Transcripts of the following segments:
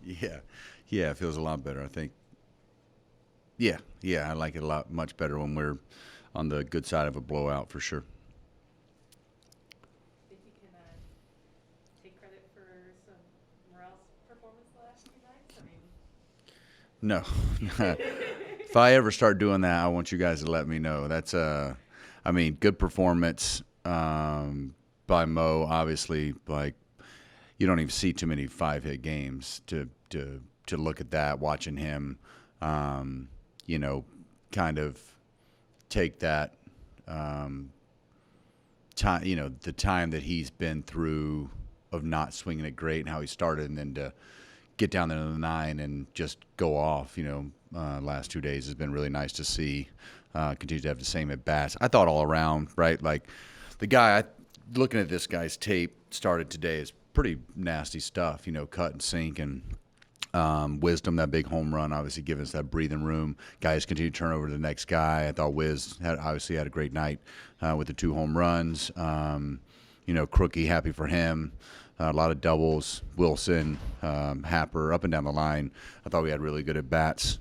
Yeah, it feels a lot better. I think. Yeah, I like it a lot much better when we're on the good side of a blowout for sure. Think you can take credit for some Morel's performance the last few nights? I mean, No, if I ever start doing that, I want you guys to let me know. That's I mean, good performance by Mo. Obviously, like you don't even see too many 5-hit games to look at that. Watching him, um, you know, kind of take that time, the time that he's been through of not swinging it great and how he started, and then to get down there to the 9 and just go off. Last 2 days has been really nice to see. Continue to have the same at bats. I thought all around, right? Like the guy, looking at this guy's tape started today is pretty nasty stuff. Cut and sink and Wisdom, that big home run, obviously giving us that breathing room. Guys continue to turn over to the next guy. I thought Wiz obviously had a great night with the 2 home runs. Crookie, happy for him. A lot of doubles. Wilson, Happer, up and down the line. I thought we had really good at bats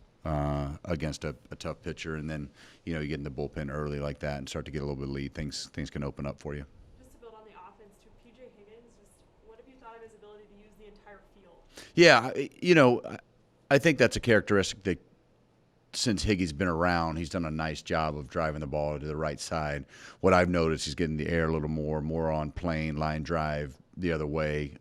against a tough pitcher, and then you get in the bullpen early like that and start to get a little bit of lead. Things can open up for you. just to build on the offense too, PJ Higgins, just what have you thought of his ability to use the entire field? Yeah, I think that's a characteristic that since Higgy's been around, he's done a nice job of driving the ball to the right side. What I've noticed, he's getting the air a little more on plane, line drive the other way.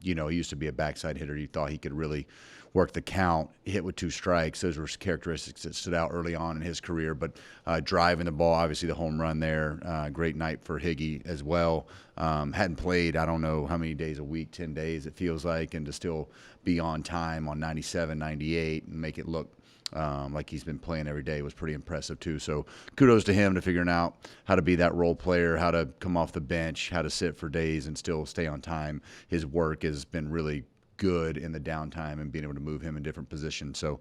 He used to be a backside hitter. You thought he could really work the count, hit with 2 strikes. Those were characteristics that stood out early on in his career. But driving the ball, obviously the home run there, great night for Higgy as well. Hadn't played, I don't know how many days a week, 10 days it feels like, and to still be on time on 97, 98 and make it look like he's been playing every day was pretty impressive too. So kudos to him to figuring out how to be that role player, how to come off the bench, how to sit for days and still stay on time. His work has been really good in the downtime and being able to move him in different positions. So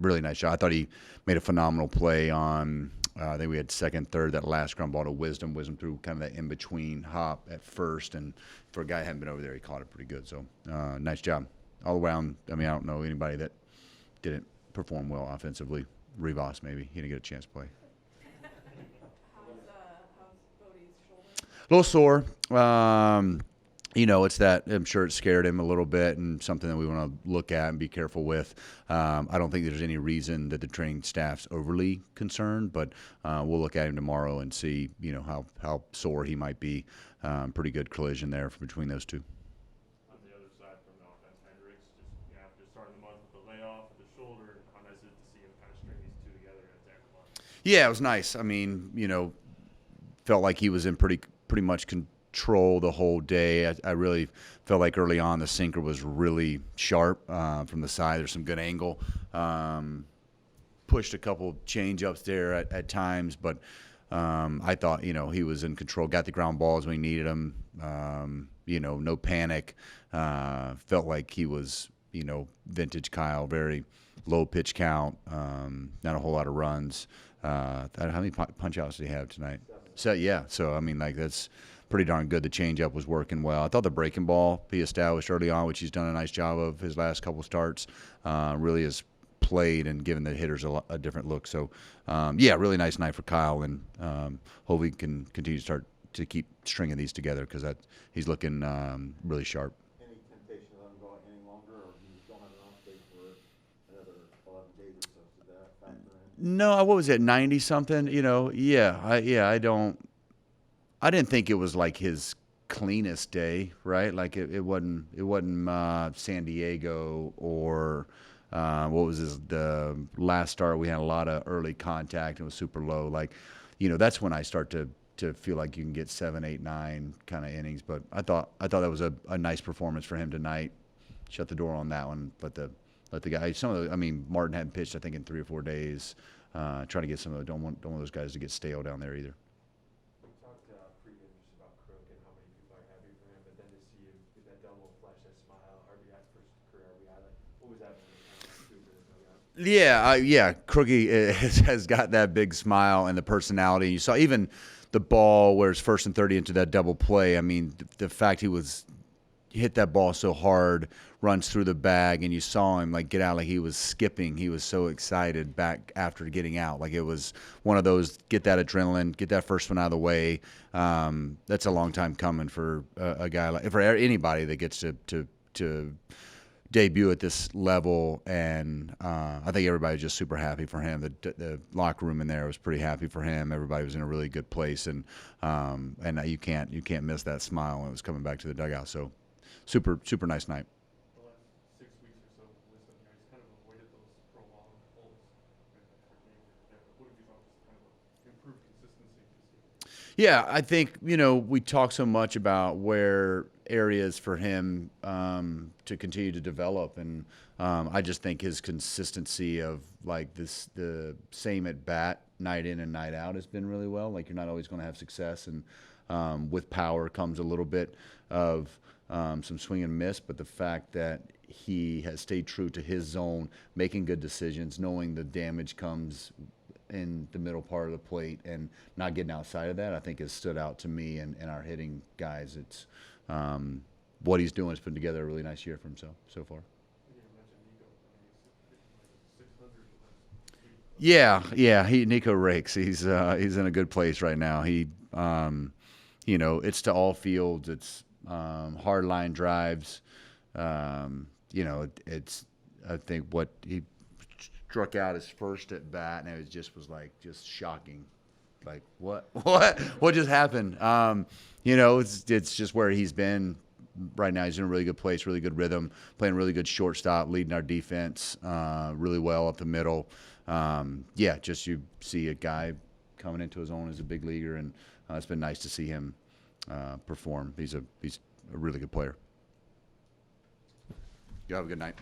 really nice shot. I thought he made a phenomenal play on, I think we had second, third, that last ground ball to Wisdom. Wisdom threw kind of that in-between hop at first, and for a guy who hadn't been over there, he caught it pretty good. So nice job all around. I mean, I don't know anybody that didn't perform well offensively. Rivas, maybe. He didn't get a chance to play. How's Bodie's shoulder? A little sore. It's that I'm sure it scared him a little bit and something that we want to look at and be careful with. I don't think there's any reason that the training staff's overly concerned, but we'll look at him tomorrow and see, how sore he might be. Pretty good collision there between those two. On the other side from the offense, Hendricks, just after starting the month with the layoff with the shoulder, how nice is it to see him kind of string these 2 together at the end of the month? Yeah, it was nice. I mean, felt like he was in pretty much control the whole day. I really felt like early on the sinker was really sharp from the side. There's some good angle. Pushed a couple change ups there at times, but I thought, he was in control, got the ground balls when he needed them. No panic. Felt like he was, vintage Kyle, very low pitch count, not a whole lot of runs. How many punch outs did he have tonight? So, yeah. So, I mean, like, that's pretty darn good. The changeup was working well. I thought the breaking ball he established early on, which he's done a nice job of his last couple starts, really has played and given the hitters a different look. So, really nice night for Kyle, and hope we can continue to start to keep stringing these together because he's looking really sharp. Any temptation to let him go any longer, or do you still have an off date for another 11 days or so? Did that factor in? No, what was it, 90 something? I didn't think it was like his cleanest day, right? Like it wasn't San Diego or what was the last start? We had a lot of early contact and it was super low. Like, that's when I start to feel like you can get 7, 8, 9 kind of innings. But I thought that was a nice performance for him tonight. Shut the door on that one, but let the guy. Martin hadn't pitched I think in 3 or 4 days. Trying to get don't want those guys to get stale down there either. We talked pregame just about Crook and how many people are happy for him, but then to see him get that double flash, that smile, RBI's first career RBI, like, what was that moment? Crookie has got that big smile and the personality. You saw even the ball where it's 1st and 30 into that double play. I mean, the fact he was hit that ball so hard, runs through the bag, and you saw him like get out, like he was skipping. He was so excited back after getting out. Like it was one of those, get that adrenaline, get that first one out of the way. That's a long time coming for a guy like, for anybody that gets to debut at this level, and I think everybody was just super happy for him. The locker room in there was pretty happy for him. Everybody was in a really good place, and you can't miss that smile when it was coming back to the dugout. So super nice night. The last 6 weeks or so, Wisdom, you know, he's kind of avoided those prolonged holds per game. What have you thought was kind of improved consistency this season? Yeah, I think, we talk so much about where areas for him to continue to develop, and I just think his consistency of like the same at bat night in and night out has been really well. Like, you're not always going to have success, and with power comes a little bit of some swing and miss, but the fact that he has stayed true to his zone, making good decisions, knowing the damage comes in the middle part of the plate and not getting outside of that, I think has stood out to me and our hitting guys. It's what he's doing is putting together a really nice year for himself so far. You mentioned Nico. I mean, he's hitting like 600 last week. Yeah. Nico rakes. He's in a good place right now. He, it's to all fields. It's hard line drives. It's I think what he struck out his first at bat, and it was like just shocking. Like what just happened? It's just where he's been right now. He's in a really good place, really good rhythm, playing really good shortstop, leading our defense really well up the middle. Just you see a guy coming into his own as a big leaguer, and it's been nice to see him perform. He's a really good player. You have a good night.